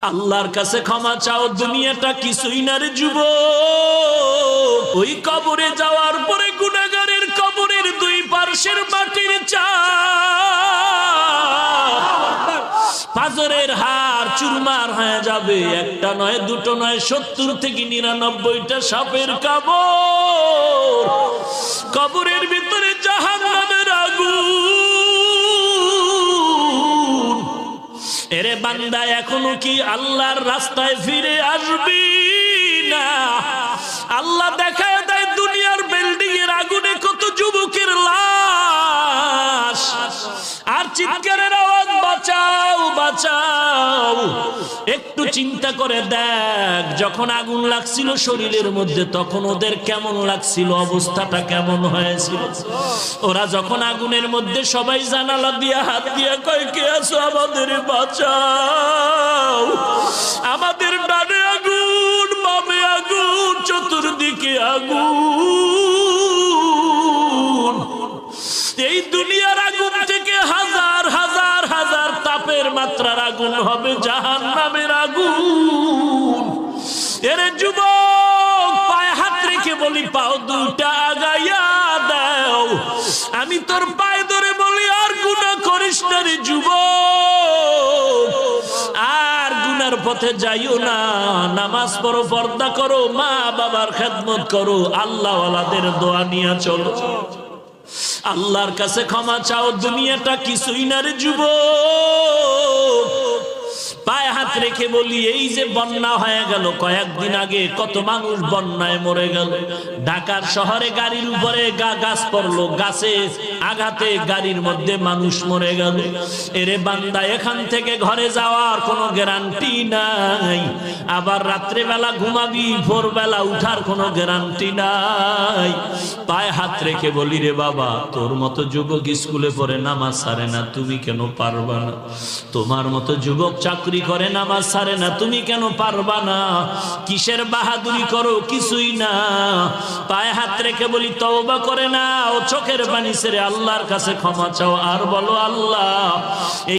আল্লাহর কাছে ক্ষমা চাও, দুনিয়াটা কিছুই না রে যুবক। ওই কবরে যাওয়ার পরে গুনাহগারের কবরের দুই পার্শ্বের মাটির চাপ পাজরের হাড় চুরমার হয়ে যাবে। একটা নয়, দুটো নয়, 70 থেকে 99টা সাপের কামড়। কবরের ভিতরে জাহান্নামের আগুন। এরে বান্দা, এখনো কি আল্লাহর রাস্তায় ফিরে আসবি না? আল্লাহ দেখায় দেয় দুনিয়ার বিল্ডিং এর আগুনে কত যুবকের লাশ, আর চিৎকারের আওয়াজ, বাঁচাও বাঁচাও। একটু চিন্তা করে দেখ, যখন আগুন লাগছিল শরীরের মধ্যে তখন ওদের কেমন লাগছিল, অবস্থাটা কেমন হয়েছিল। ওরা যখন আগুনের মধ্যে সবাই জানালা দিয়া হাত দিয়া কয়, কে আছো, আমাদের বাঁচাও। আমাদের ডানে আগুন, বামে আগুন, চতুর্দিকে আগুন। এই দুনিয়ার আগুন থেকে হাজার হাজার হাজার তাপের মাত্রার আগুন হবে জাহান্নামের আগুন। এরে যুবক, পায়ে হাত রেখে বলি, পাও দুটা আগাইয়া দাও। আমি তোর পায়ে ধরে বলি, আর গুনাহ করিস না রে যুবক, আর গুনার পথে যাইও না। নামাজ পড়ো, পর্দা করো, মা বাবার খেদমত করো, আল্লাহ ওয়ালাদের দোয়া নিয়ে চলো। আল্লাহর কাছে ক্ষমা চাও, দুনিয়াটা কিছুই না রে যুবক। পায়ে হাত রেখে বলি, এই যে বন্যা হয়ে গেল কয়েকদিন আগে, কত মানুষ বন্যায় মরে গেল। ঢাকার শহরে গাড়ির উপরে গাছ পড়লো, গাছে আঘাতে গাড়ির মধ্যে মানুষ মরে গেল। এরে বান্দা, এখান থেকে ঘরে যাওয়ার কোনো গ্যারান্টি নাই। আবার রাত্রেবেলা ঘুমাবি, ভোরবেলা উঠার কোনো গ্যারান্টি নাই। পায়ে হাত রেখে বলি, রে বাবা, তোর মতো যুবক স্কুলে পড়ে নামাজ ছাড়ে না, তুমি কেন পারবা না? তোমার মতো যুবক চাকরি করে নামাজ ছাড়ে না, তুমি কেন পারবা না? কিসের বাহাদুরি করো? কিছুই না। পায়ে হাত রেখে বলি, তওবা করে নাও, চোখের পানি ছেড়ে আল্লাহর কাছে ক্ষমা চাও, আর বলো, আল্লাহ